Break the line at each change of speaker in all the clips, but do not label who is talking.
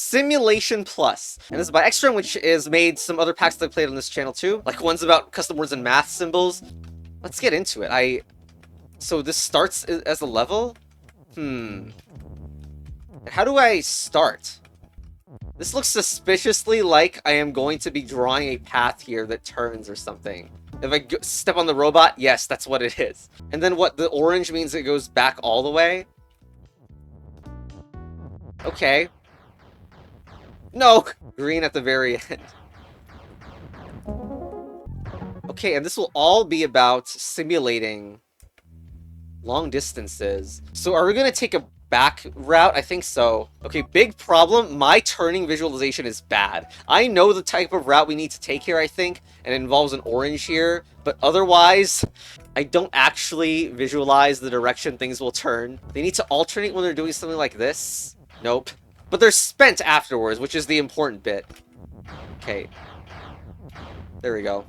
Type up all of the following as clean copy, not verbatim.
Simulation Plus. And this is by Extreme, which is made some other packs that I played on this channel too. Like ones about custom words and math symbols. Let's get into it. So this starts as a level? And how do I start? This looks suspiciously like I am going to be drawing a path here that turns or something. If I step on the robot, yes, that's what it is. And then what, the orange means it goes back all the way? Okay. No! Green at the very end. Okay, and this will all be about simulating long distances. So are we going to take a back route? I think so. Okay, big problem. My turning visualization is bad. I know the type of route we need to take here, I think, and it involves an orange here, but otherwise, I don't actually visualize the direction things will turn. They need to alternate when they're doing something like this. Nope. But they're spent afterwards, which is the important bit. Okay. There we go.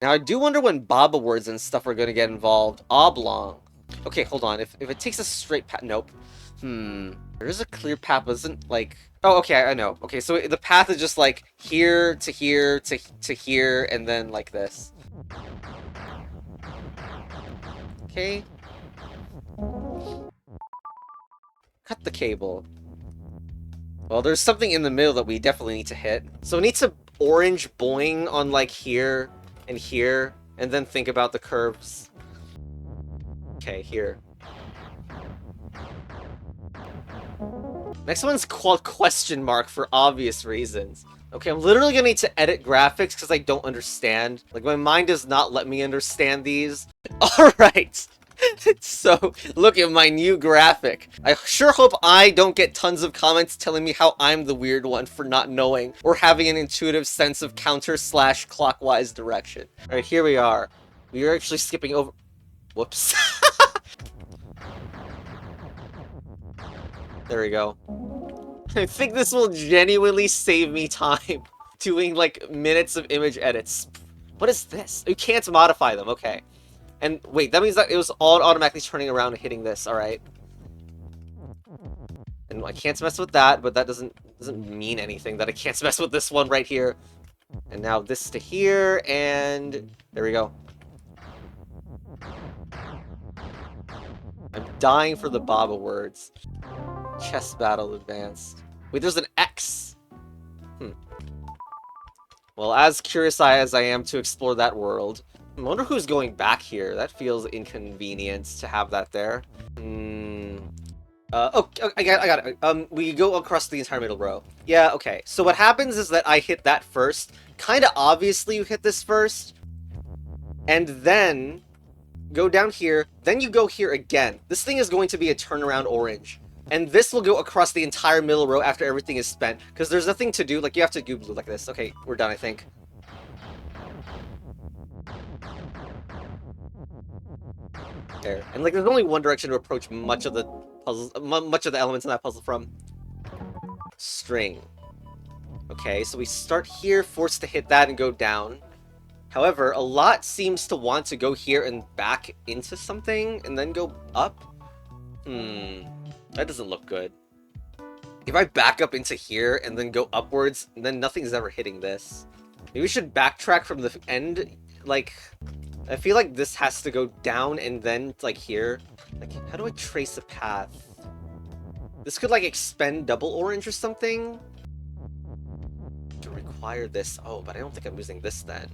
Now, I do wonder when Baba words and stuff are going to get involved. Oblong. Okay, hold on. If it takes a straight path... Nope. There is a clear path, but isn't, like... Oh, okay, I know. Okay, so the path is just, like, here to here to here, and then like this. Okay. Cut the cable. Well, there's something in the middle that we definitely need to hit. So it needs a orange boing on, like, here and here, and then think about the curves. Okay, here. Next one's called question mark for obvious reasons. Okay, I'm literally gonna need to edit graphics because I don't understand. Like, my mind does not let me understand these. Alright! So, look at my new graphic. I sure hope I don't get tons of comments telling me how I'm the weird one for not knowing or having an intuitive sense of counter/clockwise direction. Alright, here we are. We are actually skipping over... Whoops. There we go. I think this will genuinely save me time doing, like, minutes of image edits. What is this? You can't modify them, okay. And wait, that means that it was all automatically turning around and hitting this, alright. And I can't mess with that, but that doesn't mean anything that I can't mess with this one right here. And now this to here, and there we go. I'm dying for the Baba words. Chess battle advanced. Wait, there's an X! Well, as curious as I am to explore that world, I wonder who's going back here. That feels inconvenient to have that there. Oh, I got it. We go across the entire middle row. Yeah, okay. So what happens is that I hit that first. Kinda obviously you hit this first. And then go down here. Then you go here again. This thing is going to be a turnaround orange. And this will go across the entire middle row after everything is spent. Because there's nothing to do. Like, you have to do blue like this. Okay, we're done, I think. There. And, like, there's only one direction to approach much of the puzzles, much of the elements in that puzzle from. String. Okay, so we start here, forced to hit that and go down. However, a lot seems to want to go here and back into something, and then go up. That doesn't look good. If I back up into here, and then go upwards, then nothing's ever hitting this. Maybe we should backtrack from the end, like... I feel like this has to go down and then, like, here. Like, how do I trace a path? This could, like, expend double orange or something? To require this. Oh, but I don't think I'm using this then.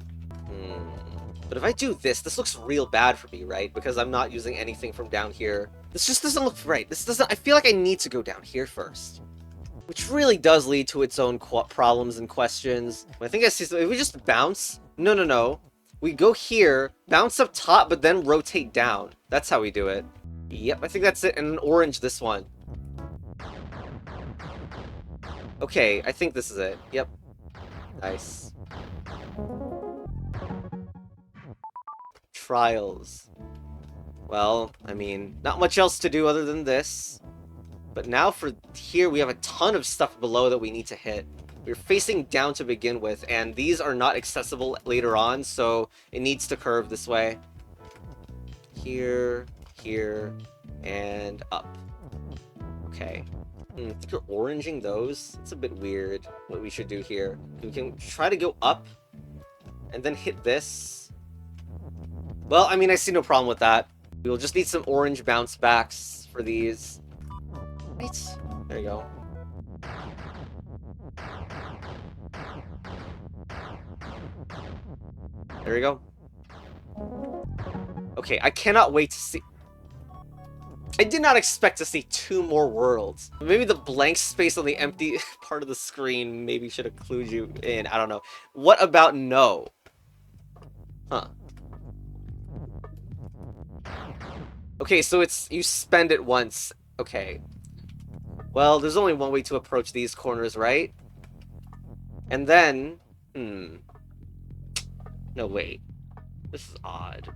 But if I do this, this looks real bad for me, right? Because I'm not using anything from down here. This just doesn't look right. This doesn't... I feel like I need to go down here first. Which really does lead to its own problems and questions. I think I see... If we just bounce... No. We go here, bounce up top, but then rotate down. That's how we do it. Yep, I think that's it. And an orange this one. Okay, I think this is it. Yep. Nice. Trials. Well, I mean, not much else to do other than this. But now for here, we have a ton of stuff below that we need to hit. We're facing down to begin with, and these are not accessible later on, so it needs to curve this way. Here, here, and up. Okay. I think you're oranging those. It's a bit weird what we should do here. We can try to go up and then hit this. Well, I mean, I see no problem with that. We'll just need some orange bounce backs for these. Right. There you go. There we go. Okay, I cannot wait to see... I did not expect to see 2 more worlds. Maybe the blank space on the empty part of the screen maybe should have clued you in. I don't know. What about no? Huh. Okay, so it's... you spend it once. Okay. Well, there's only one way to approach these corners, right? And then... No, wait. This is odd.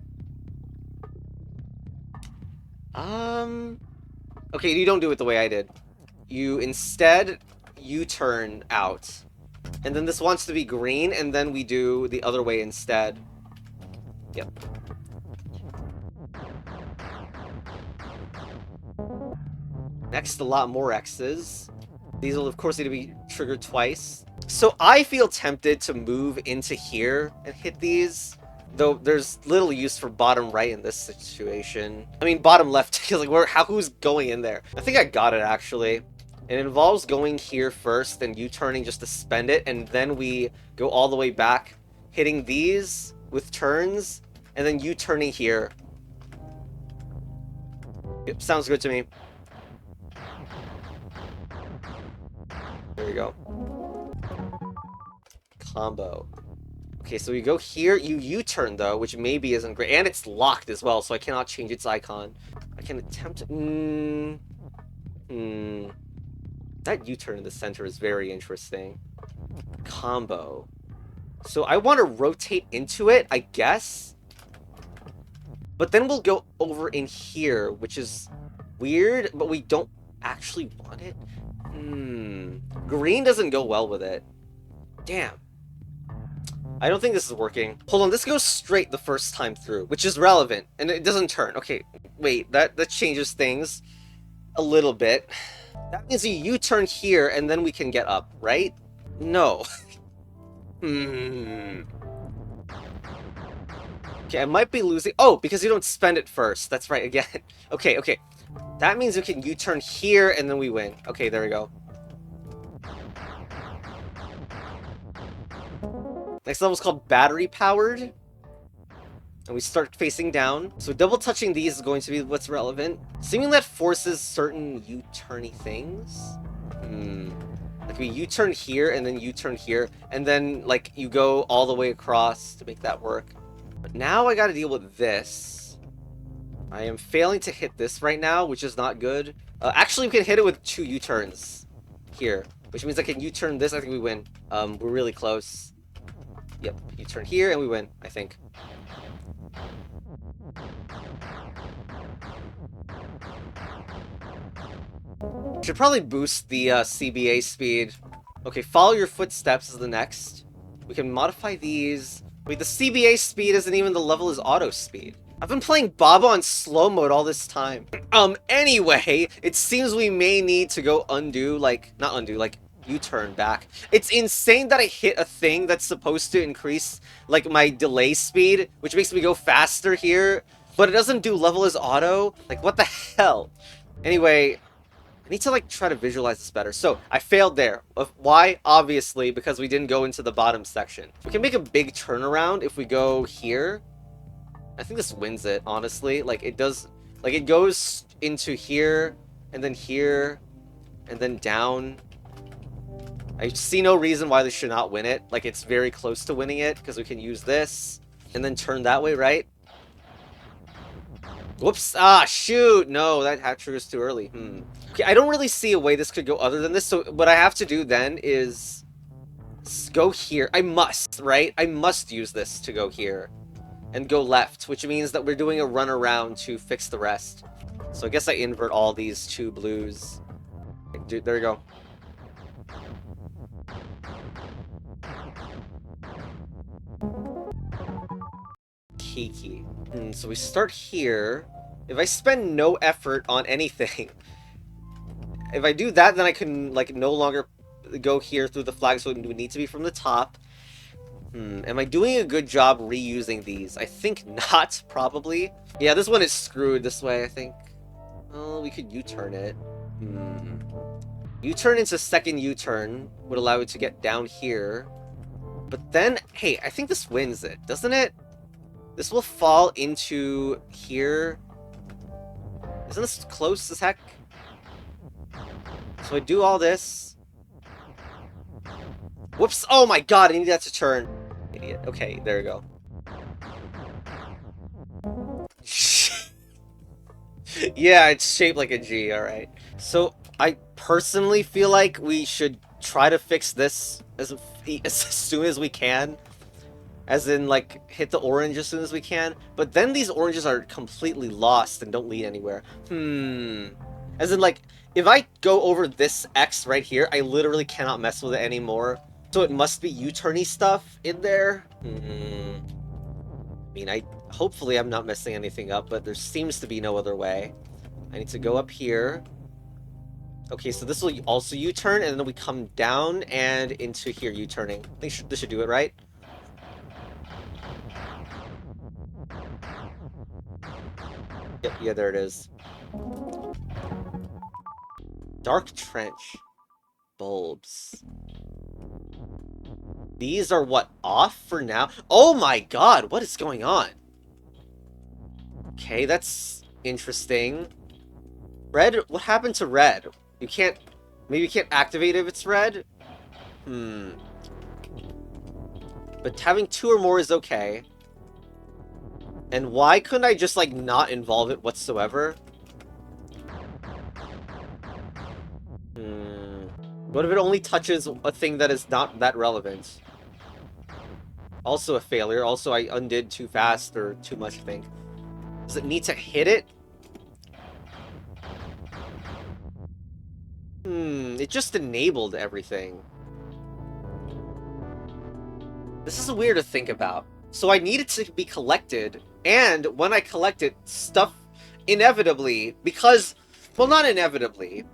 Okay, you don't do it the way I did. You instead U-turn out. And then this wants to be green, and then we do the other way instead. Yep. Next, a lot more X's. These will, of course, need to be triggered twice. So I feel tempted to move into here and hit these. Though there's little use for bottom right in this situation. I mean, bottom left, like, who's going in there? I think I got it, actually. It involves going here first, and U-turning just to spend it, and then we go all the way back, hitting these with turns, and then U-turning here. Yep, sounds good to me. There we go. Combo. Okay, so we go here, you U-turn though, which maybe isn't great, and it's locked as well, so I cannot change its icon. I can attempt to... That U-turn in the center is very interesting. Combo. So I want to rotate into it, I guess? But then we'll go over in here, which is weird, but we don't actually want it. Green doesn't go well with it. Damn. I don't think this is working. Hold on, this goes straight the first time through, which is relevant, and it doesn't turn. Okay, wait, that changes things a little bit. That means you U-turn here, and then we can get up, right? No. Okay, I might be losing... Oh, because you don't spend it first. That's right, again. Okay. That means we can U-turn here, and then we win. Okay, there we go. Next level is called battery powered. And we start facing down. So double touching these is going to be what's relevant. Assuming that forces certain U-turny things. Like we U-turn here and then U-turn here. And then like you go all the way across to make that work. But now I gotta deal with this. I am failing to hit this right now, which is not good. Actually, we can hit it with 2 U-turns here. Which means I can U-turn this. I think we win. We're really close. Yep, you turn here and we win, I think. Should probably boost the CBA speed. Okay, follow your footsteps is the next. We can modify these. Wait, the CBA speed isn't even the level as auto speed. I've been playing Baba on slow mode all this time. Anyway, it seems we may need to go undo, like, not undo, like, U-turn back. It's insane that I hit a thing that's supposed to increase, like, my delay speed, which makes me go faster here, but it doesn't do level as auto. Like, what the hell? Anyway, I need to, like, try to visualize this better. So, I failed there. Why? Obviously, because we didn't go into the bottom section. We can make a big turnaround if we go here. I think this wins it, honestly. Like, it does... Like, it goes into here, and then down. I see no reason why this should not win it. Like, it's very close to winning it, because we can use this, and then turn that way, right? Whoops! Ah, shoot! No, that hat trigger's too early. Okay, I don't really see a way this could go other than this, so what I have to do then is... go here. I must, right? I must use this to go here. And go left, which means that we're doing a run around to fix the rest. So I guess I invert all these 2 blues. Dude, there we go. Kiki. So we start here. If I spend no effort on anything, If I do that, then I can, like, no longer go here through the flag, so it would need to be from the top. Am I doing a good job reusing these? I think not, probably. Yeah, this one is screwed this way, I think. Oh, we could U-turn it. U-turn into second U-turn would allow it to get down here. But then, hey, I think this wins it, doesn't it? This will fall into here. Isn't this close as heck? So I do all this. Whoops! Oh my god, I need that to turn. Idiot. Okay, there we go. Yeah, it's shaped like a G, alright. So, I personally feel like we should try to fix this as soon as we can. As in, like, hit the orange as soon as we can. But then these oranges are completely lost and don't lead anywhere. As in, like, if I go over this X right here, I literally cannot mess with it anymore. So it must be U-turny stuff in there. I mean, hopefully I'm not messing anything up, but there seems to be no other way. I need to go up here. Okay, so this will also U-turn, and then we come down and into here U-turning. I think this should do it, right? Yep, yeah, there it is. Dark trench. Bulbs. These are what, off for now? Oh my god, what is going on? Okay, that's interesting. Red? What happened to red? You can't... Maybe you can't activate if it's red? But having 2 or more is okay. And why couldn't I just, like, not involve it whatsoever? What if it only touches a thing that is not that relevant? Also a failure. Also, I undid too fast or too much, I think. Does it need to hit it? It just enabled everything. This is weird to think about. So I need it to be collected, and when I collect it, stuff inevitably, because, well, not inevitably,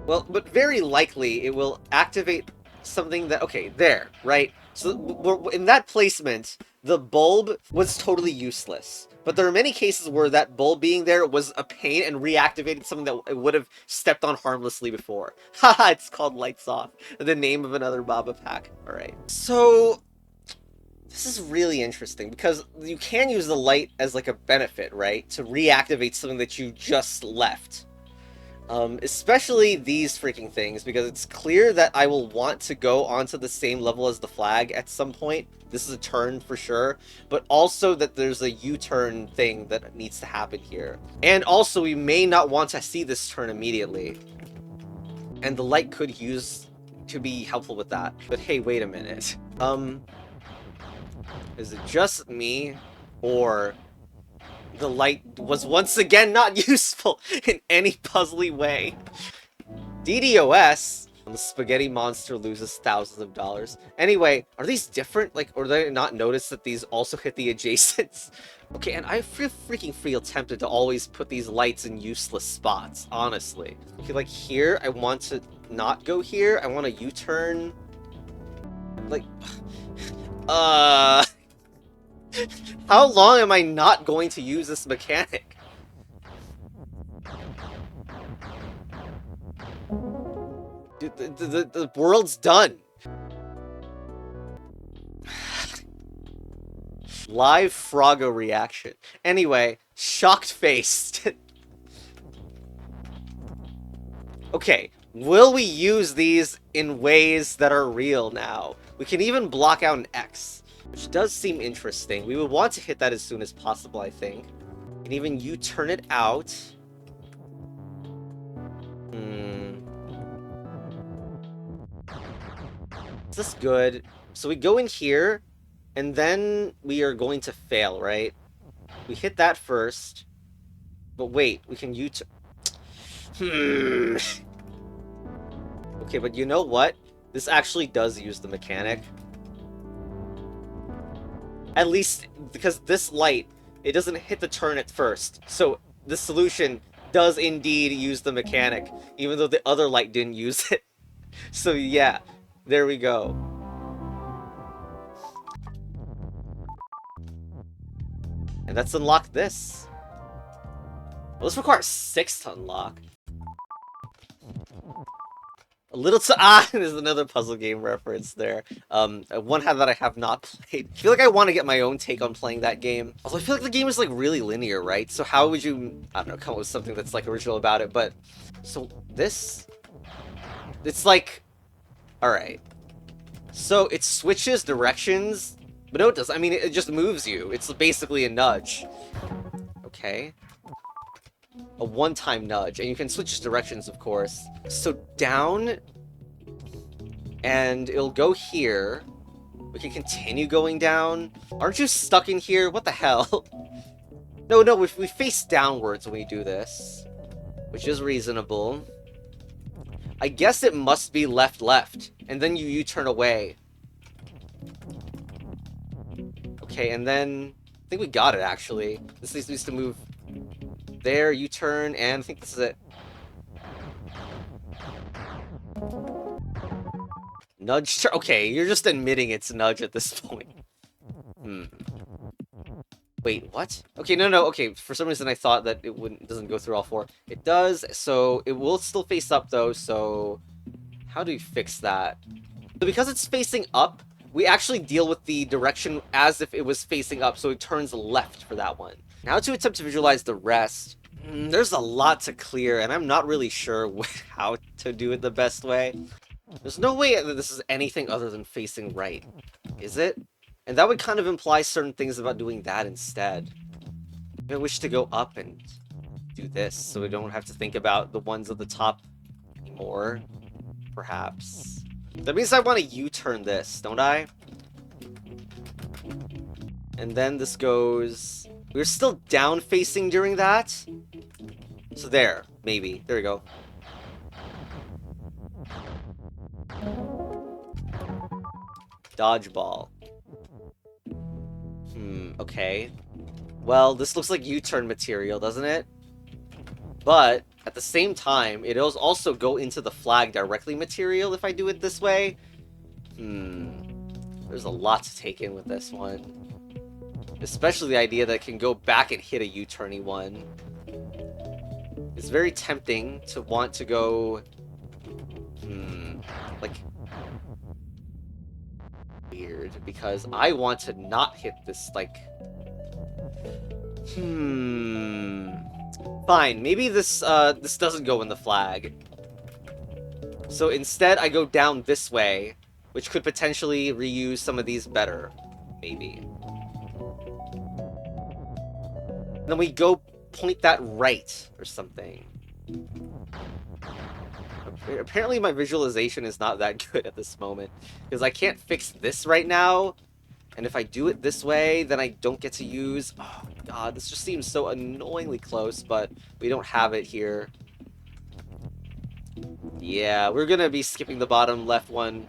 well, but very likely it will activate something that, okay, there, right? So in that placement, the bulb was totally useless. But there are many cases where that bulb being there was a pain and reactivated something that it would have stepped on harmlessly before. Haha, it's called Lights Off. The name of another Baba pack. Alright. So, this is really interesting, because you can use the light as like a benefit, right? To reactivate something that you just left. Especially these freaking things, because it's clear that I will want to go onto the same level as the flag at some point. This is a turn for sure, but also that there's a U-turn thing that needs to happen here. And also, we may not want to see this turn immediately. And the light could be helpful with that. But hey, wait a minute. Is it just me, or the light was once again not useful in any puzzly way? DDOS, the spaghetti monster loses thousands of dollars. Anyway, are these different? Like, or did I not notice that these also hit the adjacents? Okay, and I freaking feel tempted to always put these lights in useless spots, honestly. Okay, like here, I want to not go here. I want to U-turn. Like, how long am I not going to use this mechanic? Dude, the world's done. Live Froggo reaction. Anyway, shocked-faced. Okay, will we use these in ways that are real now? We can even block out an X, which does seem interesting. We would want to hit that as soon as possible, I think. And even U-turn it out. Is this good? So we go in here, and then we are going to fail, right? We hit that first. But wait, we can U-turn. Okay, but you know what? This actually does use the mechanic. At least, because this light, it doesn't hit the turn at first. So, the solution does indeed use the mechanic, even though the other light didn't use it. So yeah, there we go. And let's unlock this. Well, this requires 6 to unlock. A little to there's another puzzle game reference there. One that I have not played. I feel like I want to get my own take on playing that game. Although I feel like the game is like really linear, right? So how would you, I don't know, come up with something that's like original about it? But so this, it's like, all right. So it switches directions, but no, it doesn't. I mean, it just moves you. It's basically a nudge. Okay. A one-time nudge, and you can switch directions, of course. So down, and it'll go here. We can continue going down. Aren't you stuck in here? What the hell? No, we face downwards when we do this, which is reasonable. I guess it must be left, and then you U-turn away. Okay, and then I think we got it, actually. This needs to move there, U-turn, and I think this is it. Nudge turn. Okay, you're just admitting it's nudge at this point. Wait, what? Okay, no. Okay, for some reason I thought that it doesn't go through all 4. It does, so it will still face up though, so how do we fix that? So because it's facing up, we actually deal with the direction as if it was facing up, so it turns left for that one. Now to attempt to visualize the rest, there's a lot to clear, and I'm not really sure how to do it the best way. There's no way that this is anything other than facing right, is it? And that would kind of imply certain things about doing that instead. I wish to go up and do this, so we don't have to think about the ones at the top anymore, perhaps. That means I want to U-turn this, don't I? And then this goes... We're still down-facing during that? So there, maybe. There we go. Dodgeball. Okay. Well, this looks like U-turn material, doesn't it? But, at the same time, it'll also go into the flag directly material if I do it this way. There's a lot to take in with this one. Especially the idea that it can go back and hit a U-turny one. It's very tempting to want to go... like... weird, because I want to not hit this, like... Fine, maybe this doesn't go in the flag. So instead, I go down this way, which could potentially reuse some of these better. Maybe. And then we go point that right, or something. Apparently my visualization is not that good at this moment, because I can't fix this right now, and if I do it this way, then I don't get to use... Oh god, this just seems so annoyingly close, but we don't have it here. Yeah, we're gonna be skipping the bottom left one.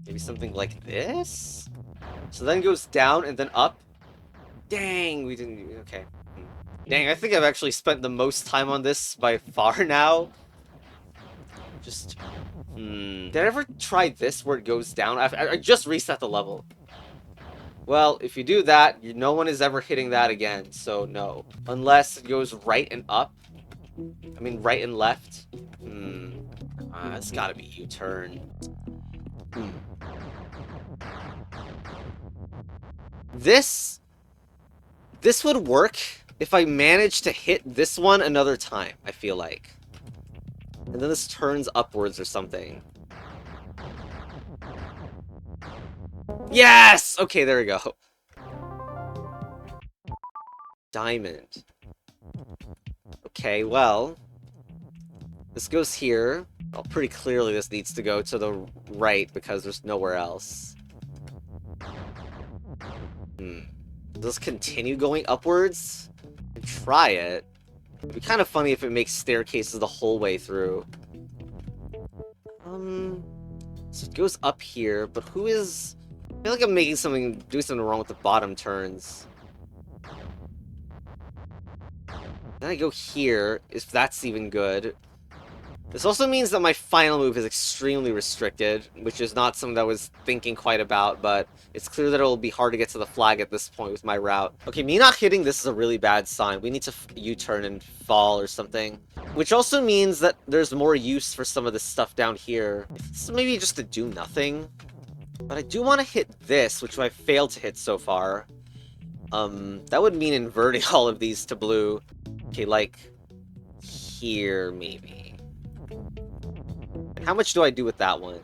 Maybe something like this? So then it goes down and then up. Dang, we didn't... Okay. Dang, I think I've actually spent the most time on this by far now. Just... Did I ever try this where it goes down? I just reset the level. Well, if you do that, no one is ever hitting that again, so no. Unless it goes right and up. I mean, right and left. It's gotta be U-turn. This would work if I managed to hit this one another time, I feel like. And then this turns upwards or something. Yes! Okay, there we go. Diamond. Okay, well... This goes here. Well, pretty clearly this needs to go to the right because there's nowhere else. Does this continue going upwards? Try it. It'd be kind of funny if it makes staircases the whole way through. So it goes up here, but who is... I feel like I'm doing something wrong with the bottom turns. Then I go here, if that's even good. This also means that my final move is extremely restricted, which is not something that I was thinking quite about, but it's clear that it will be hard to get to the flag at this point with my route. Okay, me not hitting this is a really bad sign. We need to U-turn and fall or something. Which also means that there's more use for some of this stuff down here. This is maybe just to do nothing. But I do want to hit this, which I failed to hit so far. That would mean inverting all of these to blue. Okay, like here, maybe. How much do I do with that one?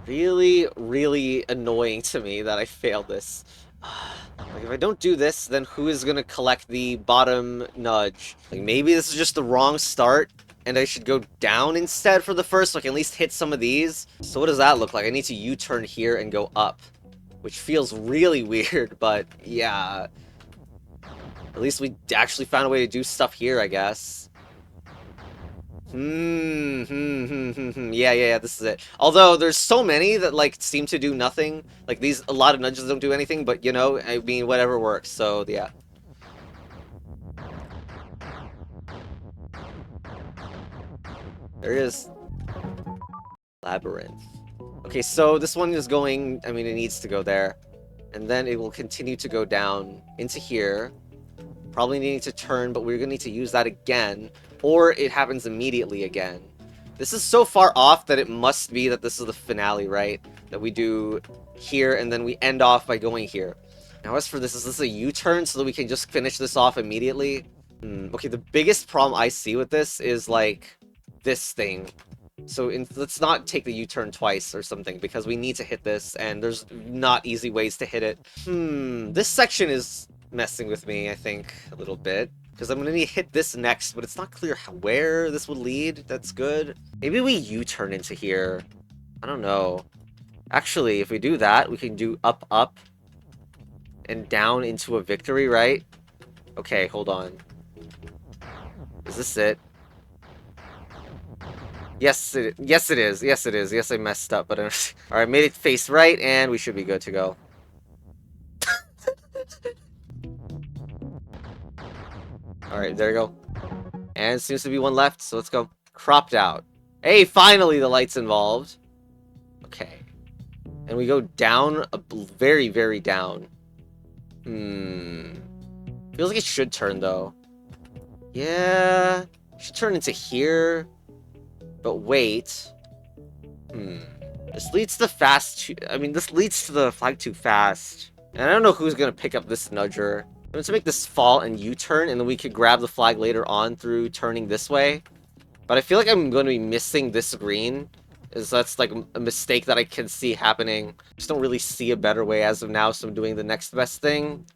Really, really annoying to me that I failed this. Like, if I don't do this, then who is gonna collect the bottom nudge? Like, maybe this is just the wrong start, and I should go down instead for the first, so I can at least hit some of these. So what does that look like? I need to U-turn here and go up, which feels really weird, but yeah. At least we actually found a way to do stuff here, I guess. Yeah, this is it. Although, there's so many that, like, seem to do nothing. Like, a lot of nudges don't do anything, but, you know, I mean, whatever works, so, yeah. There it is. Labyrinth. Okay, so this one is going, I mean, it needs to go there. And then it will continue to go down into here. Probably needing to turn, but we're gonna need to use that again. Or it happens immediately again. This is so far off that it must be that this is the finale, right? That we do here, and then we end off by going here. Now as for this, is this a U-turn so that we can just finish this off immediately? Okay, the biggest problem I see with this is, like, this thing. So let's not take the U-turn twice or something, because we need to hit this, and there's not easy ways to hit it. This section is messing with me, I think, a little bit. Because I'm going to need to hit this next, but it's not clear where this would lead. That's good. Maybe we U-turn into here. I don't know. Actually, if we do that, we can do up, up, and down into a victory, right? Okay, hold on. Is this it? Yes, it is. Yes, it is. Yes, I messed up, but alright, made it face right, and we should be good to go. Alright, there you go. And seems to be one left, so let's go. Cropped out. Hey, finally the light's involved. Okay. And we go down, very, very down. Feels like it should turn, though. Yeah. Should turn into here. But wait. This leads to fast... this leads to the flag too fast. And I don't know who's going to pick up this nudger. I'm going to make this fall and U-turn, and then we could grab the flag later on through turning this way. But I feel like I'm going to be missing this green. That's like a mistake that I can see happening. Just don't really see a better way as of now, so I'm doing the next best thing.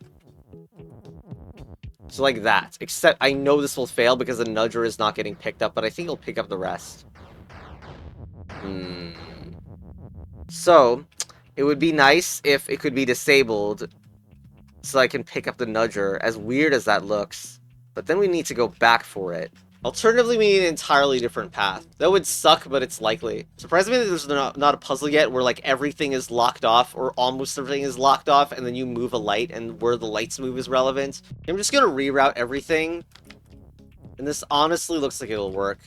So like that. Except I know this will fail because the nudger is not getting picked up, but I think it'll pick up the rest. So, it would be nice if it could be disabled so I can pick up the nudger, as weird as that looks. But then we need to go back for it. Alternatively, we need an entirely different path. That would suck, but it's likely. Surprisingly, there's not a puzzle yet where, like, everything is locked off, or almost everything is locked off, and then you move a light, and where the lights move is relevant. I'm just gonna reroute everything. And this honestly looks like it'll work.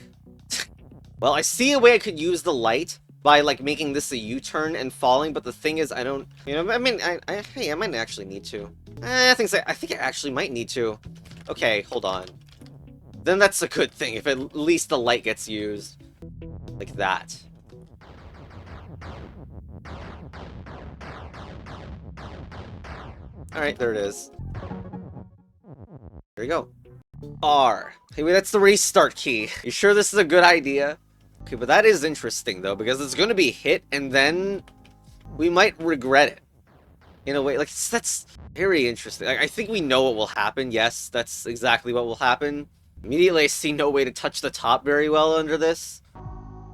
Well, I see a way I could use the light by, like, making this a U-turn and falling, but the thing is, I don't... You know, I mean, hey, I might actually need to. I think I actually might need to. Okay, hold on. Then that's a good thing, if at least the light gets used. Like that. Alright, there it is. There you go. R. Hey, wait, that's the restart key. You sure this is a good idea? Okay, but that is interesting, though, because it's going to be hit, and then we might regret it. In a way, like, that's very interesting. I think we know what will happen. Yes, that's exactly what will happen. Immediately, I see no way to touch the top very well under this.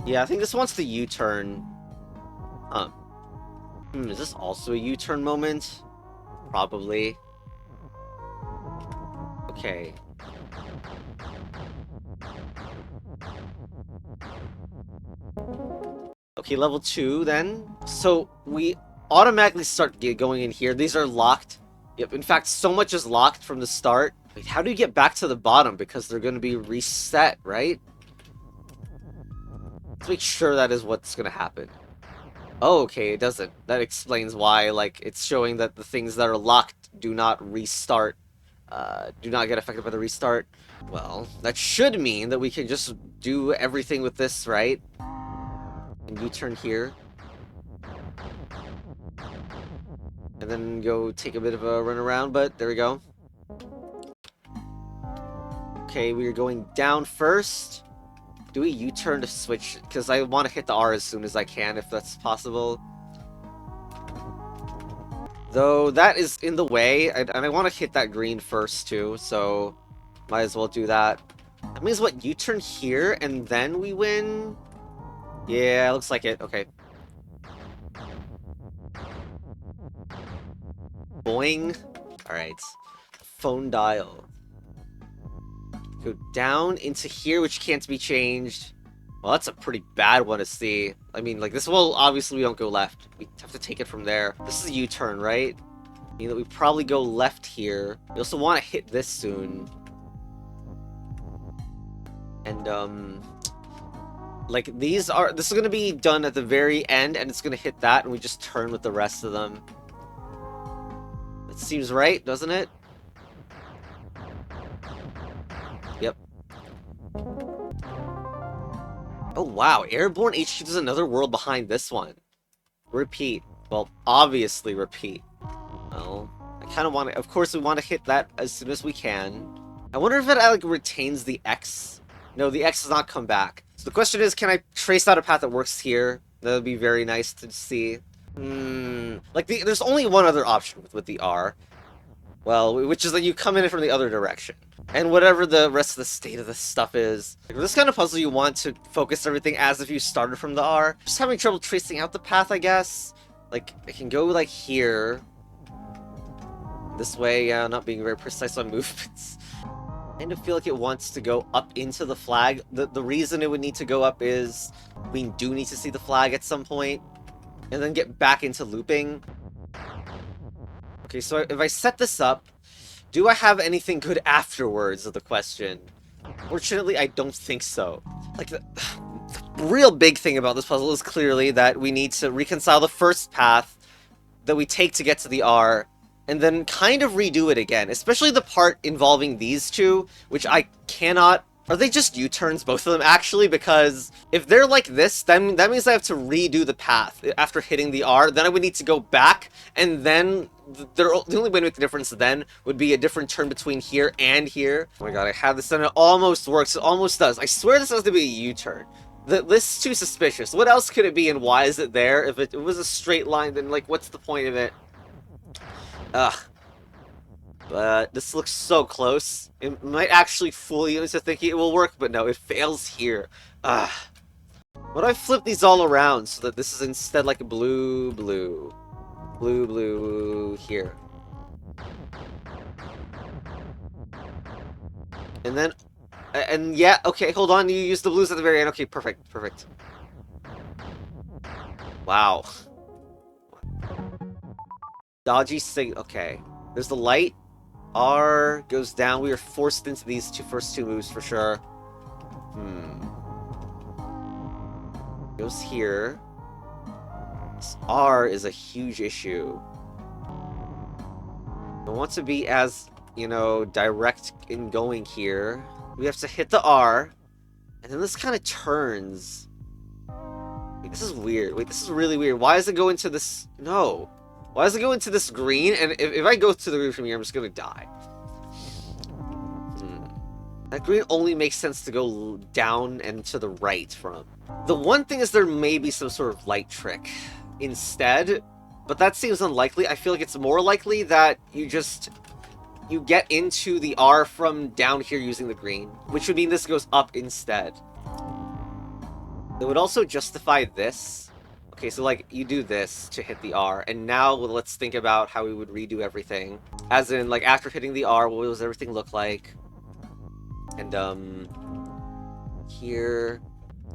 Yeah, I think this wants the U-turn. Is this also a U-turn moment? Probably. Okay. Okay, level 2 then. So we automatically start going in here. These are locked Yep, in fact, so much is locked from the start. Wait, how do you get back to the bottom? Because they're going to be reset, right? Let's make sure that is what's going to happen. Oh, okay, it doesn't. That explains why, like, it's showing that the things that are locked do not restart, do not get affected by the restart. Well, that should mean that we can just do everything with this, right? And U-turn here. And then go take a bit of a run around, but there we go. Okay, we are going down first. Do we U-turn to switch? Because I want to hit the R as soon as I can, if that's possible. Though that is in the way, and I want to hit that green first too, so might as well do that. That means what, U-turn here and then we win? Yeah, looks like it. Okay. Boing. Alright. Phone dial. Go down into here, which can't be changed. Well, that's a pretty bad one to see. I mean, like, this will obviously we don't go left. We have to take it from there. This is a U-turn, right? Meaning that we probably go left here. We also want to hit this soon. And, like, this is going to be done at the very end, and it's going to hit that, and we just turn with the rest of them. That seems right, doesn't it? Yep. Oh wow, Airborne HQ is another world behind this one. Repeat. Well, obviously repeat. Well, I kind of want to... Of course, we want to hit that as soon as we can. I wonder if it, like, retains the X. No, the X does not come back. So the question is, can I trace out a path that works here? That would be very nice to see. Like, there's only one other option with the R. Well, which is that you come in from the other direction. And whatever the rest of the state of this stuff is. Like, with this kind of puzzle, you want to focus everything as if you started from the R. Just having trouble tracing out the path, I guess. Like, I can go, like, here. This way, yeah, not being very precise on movements. I kind of feel like it wants to go up into the flag. The reason it would need to go up is we do need to see the flag at some point. And then get back into looping. Okay, so if I set this up, do I have anything good afterwards is the question. Fortunately, I don't think so. Like, the real big thing about this puzzle is clearly that we need to reconcile the first path that we take to get to the R, and then kind of redo it again. Especially the part involving these two, which I cannot... Are they just U-turns, both of them, actually? Because if they're like this, then that means I have to redo the path after hitting the R. Then I would need to go back, and then the only way to make the difference then would be a different turn between here and here. Oh my god, I have this, and it almost works. It almost does. I swear this has to be a U-turn. This is too suspicious. What else could it be, and why is it there? If it was a straight line, then, like, what's the point of it? Ugh. But this looks so close. It might actually fool you into thinking it will work, but no, it fails here. Ugh. What if I flip these all around so that this is instead like a blue, blue, blue, blue here? And then, and yeah, okay, hold on, you use the blues at the very end. Okay, perfect, perfect. Wow. Dodgy signal, okay. There's the light. R goes down. We are forced into these first two moves for sure. Goes here. This R is a huge issue. I want to be as, you know, direct in going here. We have to hit the R, and then this kind of turns. Wait, this is weird. Wait, this is really weird. Why does it go into this? No. Why does it go into this green? And if I go to the green from here, I'm just gonna die. That green only makes sense to go down and to the right from. The one thing is there may be some sort of light trick instead, but that seems unlikely. I feel like it's more likely that you get into the R from down here using the green, which would mean this goes up instead. It would also justify this. Okay, so, like, you do this to hit the R, and now let's think about how we would redo everything. As in, like, after hitting the R, what does everything look like? And, here...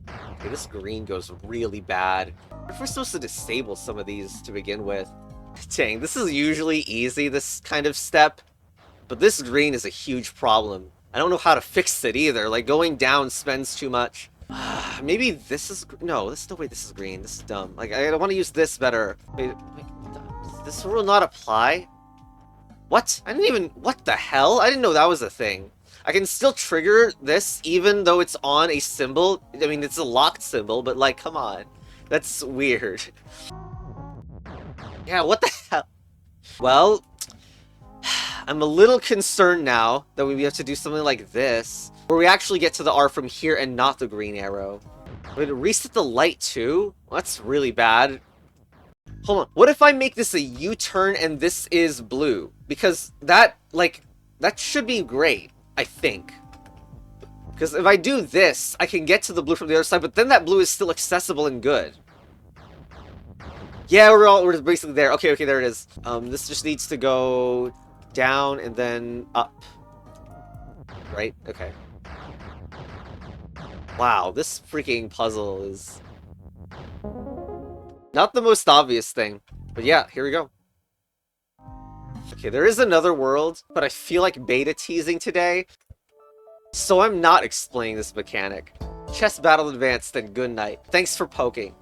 Okay, this green goes really bad. If we're supposed to disable some of these to begin with. Dang, this is usually easy, this kind of step. But this green is a huge problem. I don't know how to fix it either. Like, going down spends too much. Maybe this is... No, this is no way this is green. This is dumb. Like, I want to use this better. Wait, does this rule not apply? What? I didn't even... What the hell? I didn't know that was a thing. I can still trigger this even though it's on a symbol. I mean, it's a locked symbol, but like, come on. That's weird. Yeah, what the hell? Well, I'm a little concerned now that we have to do something like this, where we actually get to the R from here and not the green arrow. Wait, reset the light too? Well, that's really bad. Hold on, what if I make this a U-turn and this is blue? Because that, like, that should be great, I think. Because if I do this, I can get to the blue from the other side, but then that blue is still accessible and good. Yeah, we're basically there. Okay, there it is. This just needs to go down and then up. Right? Okay. Wow, this freaking puzzle is not the most obvious thing. But yeah, here we go. Okay, there is another world, but I feel like beta teasing today, so I'm not explaining this mechanic. Chess battle advanced and good night. Thanks for poking.